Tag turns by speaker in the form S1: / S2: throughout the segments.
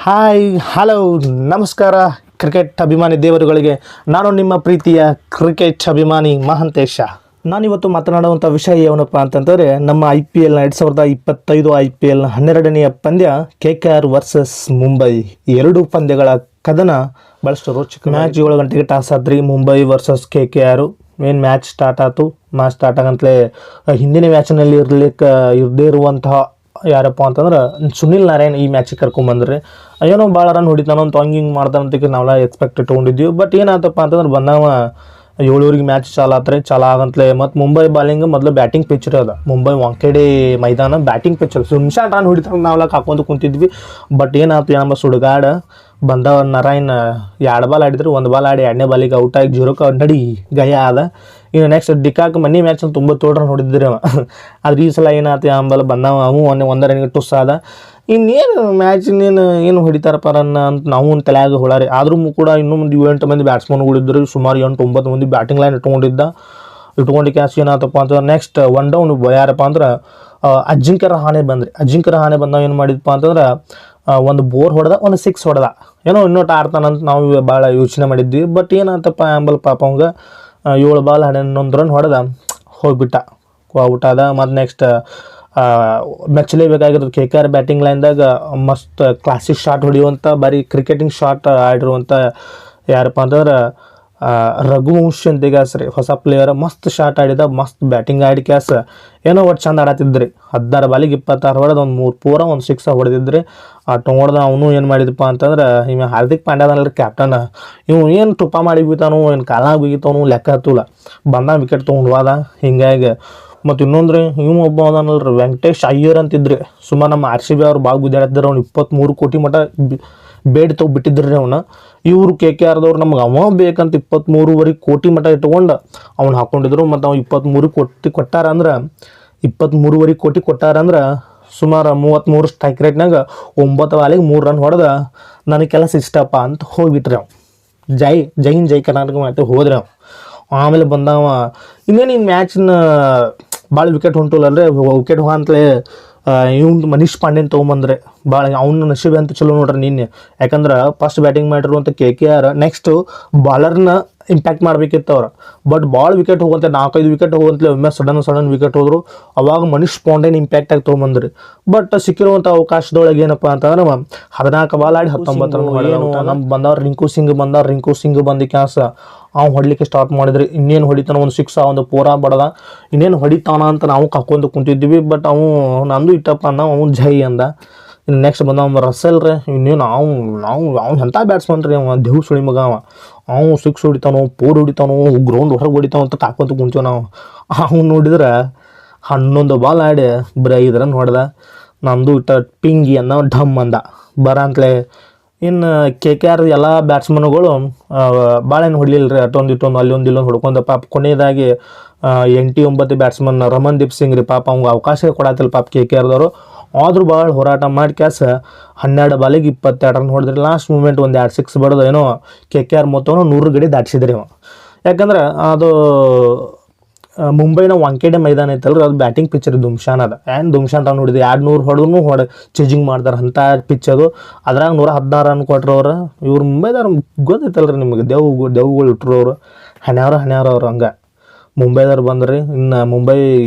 S1: Hi hello ನಮಸ್ಕಾರ cricket ಅಭಿಮಾನಿ ದೇವರುಗಳಿಗೆ. ನಾನು ನಿಮ್ಮ ಪ್ರೀತಿಯ ಕ್ರಿಕೆಟ್ ಅಭಿಮಾನಿ ಮಹಾಂತೇಶ. ನಾನಿವತ್ತು ಮಾತನಾಡುವಂಥ ವಿಷಯ ಏನಪ್ಪ ಅಂತಂದರೆ, ನಮ್ಮ IPL 2025 IPL 12ನೆಯ ಪಂದ್ಯ KKR ವರ್ಸಸ್ ಮುಂಬೈ. ಎರಡು ಪಂದ್ಯಗಳ ಕದನ ಭಾಳಷ್ಟು ರೋಚಕ. ಮ್ಯಾಚ್ 7 ಗಂಟೆಗೆ ಟಾಸ್ ಆದ್ರಿ. ಮುಂಬೈ ವರ್ಸಸ್ KKR ಏನು ಮ್ಯಾಚ್ ಸ್ಟಾರ್ಟ್ ಆಯಿತು. ಮ್ಯಾಚ್ ಸ್ಟಾರ್ಟ್ ಆಗಂತಲೇ ಹಿಂದಿನ ಮ್ಯಾಚ್ನಲ್ಲಿ ಇರದೇ ಇರುವಂತಹ ಯಾರಪ್ಪ ಅಂತಂದ್ರೆ ಸುನಿಲ್ ನಾರಾಯಣ್ ಈ ಮ್ಯಾಚಿಗೆ ಕರ್ಕೊಂಬಂದ್ರಿ. ಏನೋ ಭಾಳ ರನ್ ಹೊಡಿತಾನೋ ಅಂತ ಹಿಂಗೆ ಮಾಡ್ತಾನಂತಕ್ಕೆ ನಾವೆಲ್ಲ ಎಕ್ಸ್ಪೆಕ್ಟ್ ಇಟ್ಕೊಂಡಿದ್ವಿ. ಬಟ್ ಏನಾಯ್ತಪ್ಪ ಅಂತಂದ್ರೆ ಬಂದವ 7 ಮ್ಯಾಚ್ ಚಾಲು ಆಗಂತಲೇ. ಮತ್ತು ಮುಂಬೈ ಬಾಲಿಂಗ್ ಮೊದಲು ಬ್ಯಾಟಿಂಗ್ ಪಿಚ್ ಅದ. ಮುಂಬೈ ವಾಂಖೇಡೆ ಮೈದಾನ ಬ್ಯಾಟಿಂಗ್ ಪಿಚ್ ಸುಮ್ಶಾಟ್ ರನ್ ಹೊಡಿತಾರೆ ನಾವೆಲ್ಲ ಕಾಕೊಂಡು ಕುಂತಿದ್ವಿ. ಬಟ್ ಏನಾಯ್ತು, ನಮ್ಮ ಸುಡುಗಾಡ ಬಂದವ ನಾರಾಯಣ್ 2 ಬಾಲ್ ಆಡಿದ್ರು. 1 ಬಾಲ್ ಆಡಿ 2ನೇ ಬಾಲಿಗೆ ಔಟ್ ಆಗಿ 0 ನಡಿ ಗಯ ಆದ. ಇನ್ನು ನೆಕ್ಸ್ಟ್ ಡಿಕಾಕ್ ಮನಿ ಮ್ಯಾಚ್ ತುಂಬ ತೋಡ್ರನ್ ಹೊಡಿದ್ರಿ ಅವ. ಆದ್ರೆ ಈ ಸಲ ಏನಾಯ್ತು, ಅಂಬಲ್ ಬಂದವ ಅವು 1 ರನ್ಗೆ ಟುಸ್ ಆದ. ಇನ್ನೇನು ಮ್ಯಾಚ್ ಏನು ಹೊಡಿತಾರಪ್ಪ ರನ್ ಅಂತ ನಾವು ತಲೆಯಾಗ ಹೊಳಾರಿ. ಆದ್ರೂ ಕೂಡ ಇನ್ನೂ ಮುಂದೆ 7-8 ಮಂದಿ ಬ್ಯಾಟ್ಸ್ಮನ್ಗಳಿದ್ದರು. ಸುಮಾರು 8-9 ಮಂದಿ ಬ್ಯಾಟಿಂಗ್ ಲೈನ್ ಇಟ್ಕೊಂಡು ಕ್ಯಾಶ್ ಏನಾಯ್ತಪ್ಪ ಅಂತಂದ್ರೆ ನೆಕ್ಸ್ಟ್ 1 ಡೌನ್ ಯಾರಪ್ಪ ಅಂದ್ರೆ ಅಜಿಂಕ್ಯ ರಹಾನೆ ಬಂದವ. ಏನು ಮಾಡಿದಪ್ಪ ಅಂತಂದ್ರೆ ಒಂದು ಬೋರ್ ಹೊಡೆದ, ಒಂದು 6 ಹೊಡೆದ. ಏನೋ ಇನ್ನೊಟ್ಟು ಆಡ್ತಾನಂತ ನಾವು ಭಾಳ ಯೋಚನೆ ಮಾಡಿದ್ವಿ. ಬಟ್ ಏನಾಯ್ತಪ್ಪ ಅಂಬಲ್ ಪಾಪ ಅವಂಗೆ 7 ಬಾಲ್ 11 ರನ್ ಹೊಡೆದ ಹೋಗ್ಬಿಟ್ಟ, ಔಟ್ ಆದ. ಮತ್ತು ನೆಕ್ಸ್ಟ್ ಮೆಚ್ಚಲೇಬೇಕಾಗಿರೋದು KKR ಬ್ಯಾಟಿಂಗ್ ಲೈನ್ದಾಗ ಮಸ್ತ್ ಕ್ಲಾಸಿಕ್ ಶಾಟ್ ಹೊಡೆಯುವಂಥ ಬಾರಿ ಕ್ರಿಕೆಟಿಂಗ್ ಶಾಟ್ ಆಡಿರುವಂಥ ಯಾರಪ್ಪ ಅಂತಂದ್ರೆ ರಘುವಂಶಿ ಅಂತ ಗ್ಯಾಸ್ರಿ ಹೊಸ ಪ್ಲೇಯರ್. ಮಸ್ತ್ ಶಾಟ್ ಆಡಿದ, ಮಸ್ತ್ ಬ್ಯಾಟಿಂಗ್ ಆಡಿ ಕ್ಯಾಸ್ ಏನೋ ಒಟ್ಟು ಚಂದ ಆಡತ್ತಿದ್ರಿ. 16 ಬಾಲಿಗೆ 26 ಹೊಡೆದ, ಒಂದು 3 ಪೂರ ಒಂದು 6 ಹೊಡೆದಿದ್ರಿ. ಹೊಡೆದ. ಅವನು ಏನು ಮಾಡಿದಪ್ಪ ಅಂತಂದ್ರೆ ಇವ ಹಾರ್ದಿಕ್ ಪಾಂಡ್ಯದನಲ್ರಿ ಕ್ಯಾಪ್ಟನ್, ಇವು ಏನು ತುಪ್ಪ ಮಾಡಿ ಬಿಗಿತಾನು, ಏನು ಕಾಲಾಗ ಬಿಗಿತಾನು ಲೆಕ್ಕ ಹತ್ತಲ್ಲ. ಬಂದ ವಿಕೆಟ್ ತೊಗೊಂಡು ಹೋದ. ಹಿಂಗಾಗಿ ಮತ್ತು ಇನ್ನೊಂದ್ರಿ ಇವು ಒಬ್ಬ ಅದಾನಲ್ರಿ ವೆಂಕಟೇಶ್ ಅಯ್ಯರ್ ಅಂತಿದ್ರಿ. ಸುಮಾರು ನಮ್ಮ RCB ಅವ್ರು ಭಾಳ ಗುದ್ದಾಡ್ತಿದ್ರು. ಅವ್ನು 23 ಕೋಟಿ ಮಟ ಬೇಡ್ ಬಿಟ್ಟಿದ್ರಿ ಅವನ್ನ. ಇವರು KKRದವ್ರು ನಮ್ಗೆ ಅವ ಬೇಕಂತ 23 ಕೋಟಿ ಮಟ ಇಟ್ಕೊಂಡು ಅವ್ನು ಹಾಕ್ಕೊಂಡಿದ್ರು. ಮತ್ತು ಅವ್ನು 23 ಕೋಟಿ ಕೊಟ್ಟಾರಂದ್ರೆ 23 ಕೋಟಿ ಕೊಟ್ಟಾರಂದ್ರೆ ಸುಮಾರು 33 ಸ್ಟ್ರೈಕ್ ರೇಟ್ನಾಗ 9 ಬಾಲಿಗೆ 3 ರನ್ ಹೊಡೆದ ನನಗೆ ಕೆಲಸ ಇಷ್ಟಪ್ಪ ಅಂತ ಹೋಗ್ಬಿಟ್ರಿ ಅವ. ಜೈ ಕರ್ನಾಟಕ ಮಾಡ್ತೀವಿ ಹೋದ್ರಿ ಅವ. ಆಮೇಲೆ ಬಂದವ ಇನ್ನೇನು ಮ್ಯಾಚ್ನ ಭಾಳ ವಿಕೆಟ್ ಹೊಂಟಲ್ಲಂದ್ರೆ ವಿಕೆಟ್ ಹೋಗಂತಲೇ ಇವ್ನು ಮನೀಶ್ ಪಾಂಡೆನ್ ತೊಗೊಂಬಂದ್ರೆ ಭಾಳ ಅವ್ನ ನಶೀಬೆ ಅಂತ ಚಲೋ ನೋಡ್ರಿ ನಿನ್ನೆ. ಯಾಕಂದ್ರೆ ಫಸ್ಟ್ ಬ್ಯಾಟಿಂಗ್ ಮಾಡಿರುವಂಥ KKR ನೆಕ್ಸ್ಟ್ ಬಾಲರ್ನ ಇಂಪ್ಯಾಕ್ಟ್ ಮಾಡಬೇಕಿತ್ತು ಅವ್ರು. ಬಟ್ ಭಾಳ ವಿಕೆಟ್ ಹೋಗಂತೆ 4-5 ವಿಕೆಟ್ ಹೋಗಂತಲೇ ಒಮ್ಮೆ ಸಡನ್ ವಿಕೆಟ್ ಹೋದ್ರು. ಅವಾಗ ಮನೀಶ್ ಪಾಂಡೆನ್ ಇಂಪ್ಯಾಕ್ಟ್ ಆಗಿ ತೊಗೊಂಬಂದ್ರಿ. ಬಟ್ ಸಿಕ್ಕಿರುವಂಥ ಅವಕಾಶದೊಳಗೆ ಏನಪ್ಪ ಅಂತಂದ್ರೆ 14 ಬಾಲ್ ಆಡಿ 19 ರನ್ ಏನು ನಮ್ಮ ಬಂದವ್ರು ರಿಂಕು ಸಿಂಗ್ ಬಂದು ಕ್ಯಾಸ ಅವ್ನು ಹೊಡ್ಲಿಕ್ಕೆ ಸ್ಟಾರ್ಟ್ ಮಾಡಿದ್ರಿ. ಇನ್ನೇನು ಹೊಡಿತಾನ, ಒಂದು 6 ಒಂದು ಪೂರ ಬಡದ, ಇನ್ನೇನು ಹೊಡಿತಾನ ಅಂತ ನಾವು ಕಾಕೊಂಡು ಕುಂತಿದ್ವಿ. ಬಟ್ ನಂದು ಇಟ್ಟಪ್ಪ ಅವ್ನು ಜೈ ಅಂದ. ಇನ್ನು ನೆಕ್ಸ್ಟ್ ಬಂದವ ರಸಲ್ ರೀ. ಇನ್ನೇನು ಅವ್ನು ಎಂಥ ಬ್ಯಾಟ್ಸ್ಮನ್ ರೀ ಅವ, ದೇವ್ ಸುಳಿ ಮಗ ಅವ. ಅವ್ನು 6 ಹೊಡಿತಾನೋ, 4 ಹೊಡಿತಾನೋ, ಗ್ರೌಂಡ್ ಹೊರಗೆ ಹೊಡಿತಾನೋ ಅಂತ ಕಾಕೊಂತ ಕುಂತೀವಿ ನಾವು. ಅವ್ನು ನೋಡಿದ್ರೆ 11 ಬಾಲ್ ಆಡಿ ಬರೀ 5 ರನ್ ಹೊಡೆದ. ನಮ್ಮದು ಇಟ್ಟ ಪಿಂಗಿ ಅನ್ನೋ ಢಮ್ ಅಂದ ಬರಂತಲೇ. ಇನ್ನು KKR ಎಲ್ಲ ಬ್ಯಾಟ್ಸ್ಮನ್ಗಳು ಭಾಳ ಏನು ಹೊಡಲಿಲ್ಲ ರೀ. ಇಟ್ಟೊಂದು ಅಲ್ಲಿ ಒಂದು ಇಲ್ಲೊಂದು ಹೊಡ್ಕೊಂಡು ಪಾಪ ಕೊನೆಯದಾಗಿ 8-9 ಬ್ಯಾಟ್ಸ್ಮನ್ ರಮನ್ದೀಪ್ ಸಿಂಗ್ ರೀ ಪಾಪ ಅವ್ಗೆ ಅವಕಾಶ ಕೊಡತ್ತಿಲ್ಲ ಪಾಪ KKRದವರು. ಆದರೂ ಭಾಳ ಹೋರಾಟ ಮಾಡಿ ಕ್ಯಾಸ 12 ಬಾಲಿಗೆ 22 ರನ್ ಹೊಡೆದ್ರಿ. ಲಾಸ್ಟ್ ಮೂಮೆಂಟ್ ಒಂದು 2 6 ಬಡ್ದು ಏನೋ KKR ಮೊತ್ತವನ್ನು 100 ಗಡಿ ದಾಟಿಸಿದ್ರಿ ಅವ. ಯಾಕಂದ್ರೆ ಅದು ಮುಂಬೈನ ವಾಂಖೇಡೆ ಮೈದಾನ ಐತಲ್ರಿ, ಅದು ಬ್ಯಾಟಿಂಗ್ ಪಿಚ್ ರೀ. ದುಮ್ಶಾನ್ ಅದ ಏನು ದುಮ್ಶಾನ್ ರನ್ ಹೊಡಿದೆ 200 ಹೊಡೆದ್ರು ಚೇಜಿಂಗ್ ಮಾಡ್ತಾರೆ ಅಂಥ ಪಿಚ್ ಅದು. ಅದ್ರಾಗ 116 ರನ್ ಕೊಟ್ರು ಅವ್ರು. ಇವ್ರು ಮುಂಬೈದವ್ರು ಗೊತ್ತೈತಲ್ರಿ ನಿಮಗೆ, ದೇವುಗಳು ಇಟ್ಟರು ಅವರು. ಹಣ್ಯಾವ್ರು ಹಂಗೆ ಮುಂಬೈದವ್ರು ಬಂದ್ರಿ. ಇನ್ನು ಮುಂಬೈ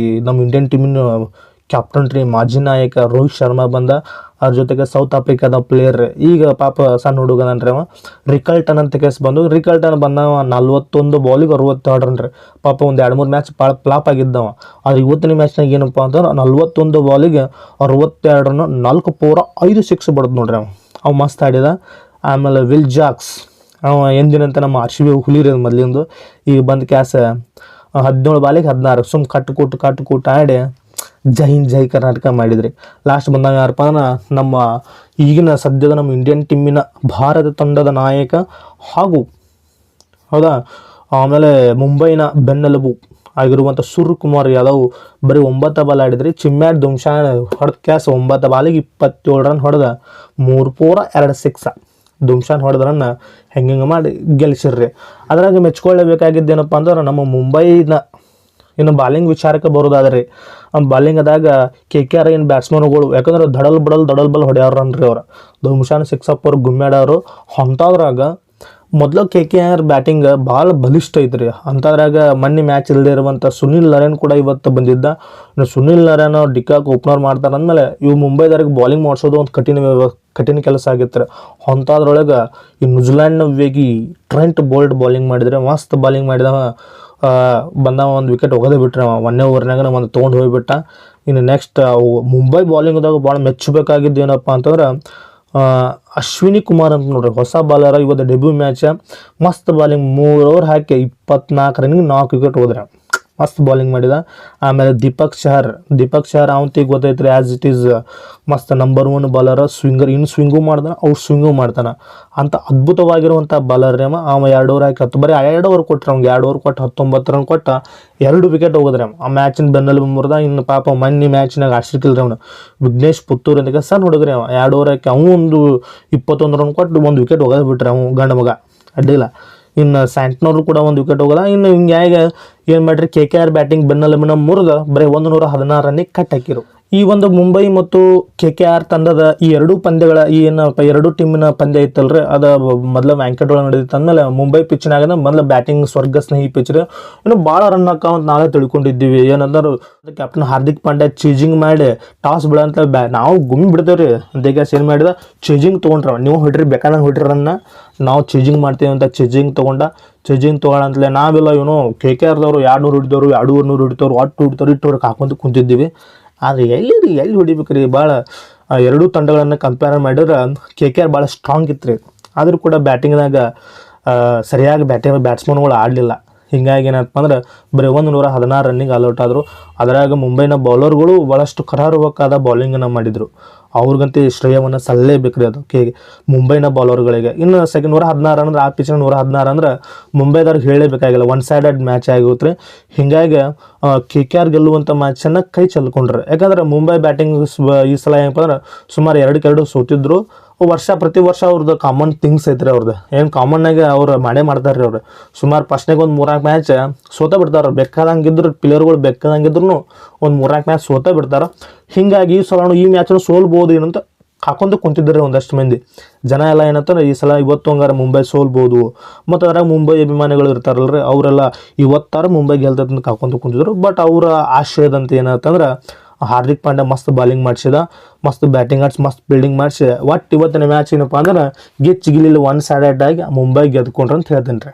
S1: ನಮ್ಮ ಇಂಡಿಯನ್ ಟೀಮಿನ ಕ್ಯಾಪ್ಟನ್ ರೀ ಮಾಜಿ ನಾಯಕ ರೋಹಿತ್ ಶರ್ಮಾ ಬಂದ. ಅದ್ರ ಜೊತೆಗೆ ಸೌತ್ ಆಫ್ರಿಕಾದ ಪ್ಲೇಯರ್ ಈಗ ಪಾಪ ಸಣ್ಣ ಹುಡುಗನನ್ರಿ ಅವ ರಿಕಲ್ಟನ್ ಅಂತ ಕೇಸ್ ಬಂದು. ರಿಕಲ್ಟನ್ ಬಂದವ 41 ಬಾಲಿಗೆ 62 ರನ್ ರೀ. ಪಾಪ ಒಂದು 2-3 ಮ್ಯಾಚ್ ಭಾಳ ಫ್ಲಾಪ್ ಆಗಿದ್ದವ. ಆದ್ರೆ ಇವತ್ತಿನ ಮ್ಯಾಚ್ನಾಗ ಏನಪ್ಪ ಅಂತಂದ್ರೆ 41 ಬಾಲಿಗೆ 62 ರನ್, 4 ಪೂರ 5 6 ಬಡ್ದು ನೋಡ್ರಿ ಅವ ಮಸ್ತ್ ಆಡಿದ. ಆಮೇಲೆ ವಿಲ್ ಜಾಕ್ಸ್ ಅವ ಎಂದಿನಂತ ನಮ್ಮ RCB ಹುಲಿ ರೀ ಮೊದಲಿಂದು. ಈಗ ಬಂದು ಕ್ಯಾಸ 17 ಬಾಲಿಗೆ 16 ಸುಮ್ ಕಟ್ಟು ಆಡಿ ಜೈ ಕರ್ನಾಟಕ ಮಾಡಿದ್ರಿ. ಲಾಸ್ಟ್ ಬಂದಾಗ ಯಾರಪ್ಪ ಅಂದ್ರೆ ನಮ್ಮ ಈಗಿನ ಸದ್ಯದ ನಮ್ಮ ಇಂಡಿಯನ್ ಟೀಮಿನ ಭಾರತ ತಂಡದ ನಾಯಕ ಹಾಗೂ ಹೌದಾ, ಆಮೇಲೆ ಮುಂಬೈನ ಬೆನ್ನೆಲುಬು ಆಗಿರುವಂಥ ಸೂರ್ಯಕುಮಾರ್ ಯಾದವ್ ಬರೀ 9 ಬಾಲ್ ಆಡಿದ್ರಿ. ಚಿಮ್ಮ್ಯಾಡ್ ದುಮ್ಶಾನ್ ಹೊಡೆದ ಕ್ಯಾಸ್ 9 ಬಾಲಿಗೆ 27 ರನ್ ಹೊಡೆದ, 3 ಪೂರ 2 6 ದುಮ್ಶಾನ್ ಹೊಡೆದ್ರನ್ನ ಹೆಂಗೆ ಮಾಡಿ ಗೆಲ್ಸಿರ್ರಿ. ಅದ್ರಾಗ ಮೆಚ್ಕೊಳ್ಳೇಬೇಕಾಗಿದ್ದೇನಪ್ಪ ಅಂದ್ರೆ ನಮ್ಮ ಮುಂಬೈನ ಇನ್ನು ಬಾಲಿಂಗ್ ವಿಚಾರಕ್ಕೆ ಬರೋದಾದ್ರೆ ಬಾಲಿಂಗ್ ಅದಾಗ KKR ಏನು ಬ್ಯಾಟ್ಸ್ಮನ್ಗಳು ಯಾಕಂದ್ರೆ ದಡಲ್ ಬಲ್ ಹೊಡ್ಯಾರನ್ರಿ ಅವ್ರು ಧೂಮ್ಶಾನ್ ಸಿಕ್ಸಪ್ ಅವ್ರು ಗುಮ್ಮ್ಯಾಡವರು ಅಂಥದ್ರಾಗ ಮೊದಲು KKR ಬ್ಯಾಟಿಂಗ್ ಭಾಳ ಬಲಿಷ್ಠ ಐತ್ರಿ. ಅಂಥದ್ರಾಗ ಮೊನ್ನೆ ಮ್ಯಾಚ್ ಇಲ್ಲದೆ ಇರುವಂಥ ಸುನಿಲ್ ನರೇನ್ ಕೂಡ ಇವತ್ತು ಬಂದಿದ್ದ. ಇನ್ನು ಸುನಿಲ್ ನರೇನ್ ಡಿಕಾಕ್ ಓಪನರ್ ಮಾಡ್ತಾರೆ ಅಂದಮೇಲೆ ಇವು ಮುಂಬೈದವ್ರಿಗೆ ಬಾಲಿಂಗ್ ಮಾಡಿಸೋದು ಒಂದು ಕಠಿಣ ಕೆಲಸ ಆಗಿತ್ತು. ಅಂಥದ್ರೊಳಗೆ ಈ ನ್ಯೂಜಿಲ್ಯಾಂಡ್ನ ವೇಗಿ ಟ್ರೆಂಟ್ ಬೋಲ್ಟ್ ಬಾಲಿಂಗ್ ಮಾಡಿದರೆ ಮಸ್ತ್ ಬಾಲಿಂಗ್ ಮಾಡಿದವ ಬಂದವ ಒಂದು ವಿಕೆಟ್ ಒಗದೇ ಬಿಟ್ರೆ ಒಂದೇ ಓವರ್ನಾಗ ಒಂದು ತೊಗೊಂಡು ಹೋಗಿಬಿಟ್ಟ. ಇನ್ನು ನೆಕ್ಸ್ಟ್ ಮುಂಬೈ ಬಾಲಿಂಗ್ದಾಗ ಭಾಳ ಮೆಚ್ಚಬೇಕಾಗಿದ್ದು ಏನಪ್ಪ ಅಂತಂದ್ರೆ ಅಶ್ವಿನಿ ಕುಮಾರ್ ಅಂತ ನೋಡ್ರಿ, ಹೊಸ ಬಾಲರ್. ಇವತ್ತು ಡೆಬ್ಯೂ ಮ್ಯಾಚ್ ಮಸ್ತ್ ಬಾಲಿಂಗ್ 3 ಓವರ್ ಹಾಕಿ 24 ರನ್ನಿಗೆ 4 ವಿಕೆಟ್ ಹೋದ್ರೆ ಮಸ್ತ್ ಬಾಲಿಂಗ್ ಮಾಡಿದ. ಆಮೇಲೆ ದೀಪಕ್ ಚಹರ್ ಅವಂತಿಗೆ ಗೊತ್ತೈತ್ರಿ ಆ್ಯಸ್ ಇಟ್ ಈಸ್ ಮಸ್ತ್ ನಂಬರ್ 1 ಬಾಲರ್. ಸ್ವಿಂಗು ಮಾಡ್ತಾನೆ, ಔಟ್ ಸ್ವಿಂಗು ಮಾಡ್ತಾನೆ. ಅಂಥ ಅದ್ಭುತವಾಗಿರುವಂಥ ಬಾಲರ್ ಅವ 2 ಓವರ್ ಹಾಕಿ 10 ಬರೀ 2 ಓವರ್ ಕೊಟ್ರೆ ಅವ್ನಿಗೆ 2 ಓವರ್ ಕೊಟ್ಟು 19 ರನ್ ಕೊಟ್ಟು 2 ವಿಕೆಟ್ ಹೋಗಿದ್ರೆ ಆ ಮ್ಯಾಚಿನ ಬೆನ್ನಲ್ಲಿ ಮುರಿದ. ಇನ್ನು ಪಾಪ ಮೊನ್ನೆ ಮ್ಯಾಚ್ನಾಗ ಆಶ್ರಿಕಿಲ್ರಿ ಅವನು ವಿಘ್ನೇಶ್ ಪುತ್ತೂರ್ ಅಂತ ಸಣ್ಣ ಹುಡುಗ್ರಿ ಅವ 2 ಓವರ್ ಹಾಕಿ ಅವನು ಒಂದು 21 ರನ್ ಕೊಟ್ಟು 1 ವಿಕೆಟ್ ಹೋಗೋದು ಬಿಟ್ರೆ ಅವ್ನು ಗಂಡ ಮಗ ಅಡ್ಡಿಲ್ಲ. ಇನ್ನು ಸ್ಯಾಂಟ್ನವ್ರು ಕೂಡ 1 ವಿಕೆಟ್ ಹೋಗೋಲ್ಲ. ಇನ್ನು ಹಿಂಗೆ ಏನು ಮಾಡ್ರಿ KKR ಬ್ಯಾಟಿಂಗ್ ಬೆನ್ನಲ್ಲ ಮುರಿದ ಬರೀ 116 ರನ್ನಿಗೆ ಕಟ್ ಹಾಕಿರು. ಈ ಒಂದು ಮುಂಬೈ ಮತ್ತು KKR ತಂಡದ ಈ ಎರಡೂ ಪಂದ್ಯಗಳ ಏನಪ್ಪ ಎರಡು ಟೀಮಿನ ಪಂದ್ಯ ಇತ್ತಲ್ರಿ ಅದು ಮೊದಲು ವ್ಯಾಂಕೆಟ್ ಒಳಗೆ ನಡೆದಿತ್ತು. ಅಂದಮೇಲೆ ಮುಂಬೈ ಪಿಚ್ನಾಗ ಮೊದಲು ಬ್ಯಾಟಿಂಗ್ ಸ್ವರ್ಗ ಸ್ನೇಹಿ ಪಿಚ್ ರೀ. ಇನ್ನು ಭಾಳ ರನ್ ಹಾಕಂತ ನಾವೇ ತಿಳ್ಕೊಂಡಿದ್ದೀವಿ. ಏನಂದ್ರೆ ಕ್ಯಾಪ್ಟನ್ ಹಾರ್ದಿಕ್ ಪಾಂಡ್ಯ ಚೇಜಿಂಗ್ ಮಾಡಿ ಟಾಸ್ ಬಿಡಂತ ನಾವು ಗುಮ್ಮಿ ಬಿಡ್ತೇವೆ ರೀ ಅಂತೇಗ ಏನು ಮಾಡಿದ ಚೇಜಿಂಗ್ ತೊಗೊಂಡ್ರ ನೀವು ಹೊಡ್ರಿ ಬೇಕಾದಂಗೆ ಹೊಡ್ರಿ ರನ್ನ ನಾವು ಚೇಜಿಂಗ್ ಮಾಡ್ತೀವಿ ಅಂತ ಚೇಜಿಂಗ್ ತೊಗೊಳಂತಲೇ ನಾವೆಲ್ಲ ಇವನು KKRದವರು 200 ಹೊಡಿದವರು 200 ಹೊಡಿತವ್ರು ಒಟ್ಟು ಹೊಡಿತವ್ರು ಇಟ್ಟವ್ರಿಗೆ ಹಾಕೊಂತ ಕುಂತಿದ್ದೀವಿ. ಆದರೆ ಎಲ್ಲಿ ಹೊಡಿಬೇಕು ರೀ. ಭಾಳ ಎರಡೂ ತಂಡಗಳನ್ನು ಕಂಪೇರ್ ಮಾಡಿದ್ರೆ KKR ಭಾಳ ಸ್ಟ್ರಾಂಗ್ ಇತ್ತು ರೀ. ಆದರೂ ಕೂಡ ಬ್ಯಾಟಿಂಗ್ನಾಗ ಸರಿಯಾಗಿ ಬ್ಯಾಟ್ಸ್ಮನ್ಗಳು ಆಡಲಿಲ್ಲ. ಹೀಗಾಗಿ ಏನಪ್ಪ ಅಂದ್ರೆ ಬರೀ 116 ರನ್ನಿಗೆ ಆಲ್ಔಟ್ ಆದರು. ಅದರಾಗ ಮುಂಬೈನ ಬೌಲರ್ಗಳು ಭಾಳಷ್ಟು ಕರಾರುವಕ್ಕಾದ ಬೌಲಿಂಗನ್ನು ಮಾಡಿದರು. ಅವ್ರಿಗಂತೂ ಶ್ರೇಯವನ್ನು ಸಲ್ಲಲೇಬೇಕು ರೀ ಅದು ಮುಂಬೈನ ಬೌಲರ್ಗಳಿಗೆ. ಇನ್ನು 116 ಅಂದ್ರೆ ಆ ಪಿಚ್ನ 116 ಅಂದ್ರೆ ಮುಂಬೈದವ್ರಿಗೆ ಹೇಳಲೇಬೇಕಾಗಿಲ್ಲ, 1 ಸೈಡೆಡ್ ಮ್ಯಾಚ್ ಆಗೋತ್ತು ರೀ. ಹೀಗಾಗಿ KKR ಗೆಲ್ಲುವಂಥ ಮ್ಯಾಚನ್ನು ಕೈ ಚೆಲ್ಕೊಂಡ್ರೆ. ಯಾಕಂದ್ರೆ ಮುಂಬೈ ಬ್ಯಾಟಿಂಗ್ ಈ ಸಲ ಏನಪ್ಪ ಅಂದ್ರೆ ಸುಮಾರು 2-2 ಸೋತಿದ್ರು. ಪ್ರತಿ ವರ್ಷ ಅವ್ರದ್ದು ಕಾಮನ್ ಥಿಂಗ್ಸ್ ಐತ್ರಿ. ಅವ್ರದ್ದು ಏನು ಕಾಮನ್ನಾಗಿ ಅವ್ರು ಮಾಡ್ತಾರೆ ರೀ. ಅವ್ರು ಸುಮಾರು ಫಸ್ಟ್ನಾಗ ಒಂದು 3-4 ಮ್ಯಾಚ್ ಸೋತ ಬಿಡ್ತಾರೆ. ಬೇಕಾದಂಗಿದ್ರು ಪ್ಲೇಯರ್ಗಳು ಬೇಕಾದಂಗಿದ್ರು ಒಂದು 3-4 ಮ್ಯಾಚ್ ಸೋತ ಬಿಡ್ತಾರೆ. ಹೀಗಾಗಿ ಈ ಸಲ ಈ ಮ್ಯಾಚನ್ನು ಸೋಲ್ಬೋದು ಏನಂತ ಹಾಕೊಂಡು ಕುಂತಿದ್ದಾರೆ ಒಂದಷ್ಟು ಮಂದಿ ಜನ ಎಲ್ಲ. ಏನಂತಾರೆ ಈ ಸಲ ಇವತ್ತು ಹಂಗಾರೆ ಮುಂಬೈ ಸೋಲ್ಬೋದು. ಮತ್ತು ಅದ್ರಾಗ ಮುಂಬೈ ಅಭಿಮಾನಿಗಳು ಇರ್ತಾರಲ್ರಿ ಅವರೆಲ್ಲ ಇವತ್ತಾರ ಮುಂಬೈ ಗೆಲ್ತಂತ ಹಾಕೊಂಡು ಕುಂತಿದ್ರು. ಬಟ್ ಅವರ ಆಶ್ರಯದಂತ ಏನಂತಂದ್ರೆ ಹಾರ್ದಿಕ್ ಪಾಂಡ್ಯ ಮಸ್ತ್ ಬಾಲಿಂಗ್ ಮಾಡಿಸಿದ, ಮಸ್ತ್ ಬ್ಯಾಟಿಂಗ್ ಆಡ್ಸಿ ಮಸ್ತ್ ಫೀಲ್ಡಿಂಗ್ ಮಾಡಿಸಿ ಒಟ್ಟು ಇವತ್ತಿನ ಮ್ಯಾಚ್ ಏನಪ್ಪ ಅಂದ್ರೆ ಗಿಲಿಲ್ಲ 1 ಸೈಡೆಡ್ ಆಗಿ ಮುಂಬೈ ಗೆದ್ಕೊಂಡ್ರೆ ಅಂತ ಹೇಳ್ತೇನೆ ರೀ.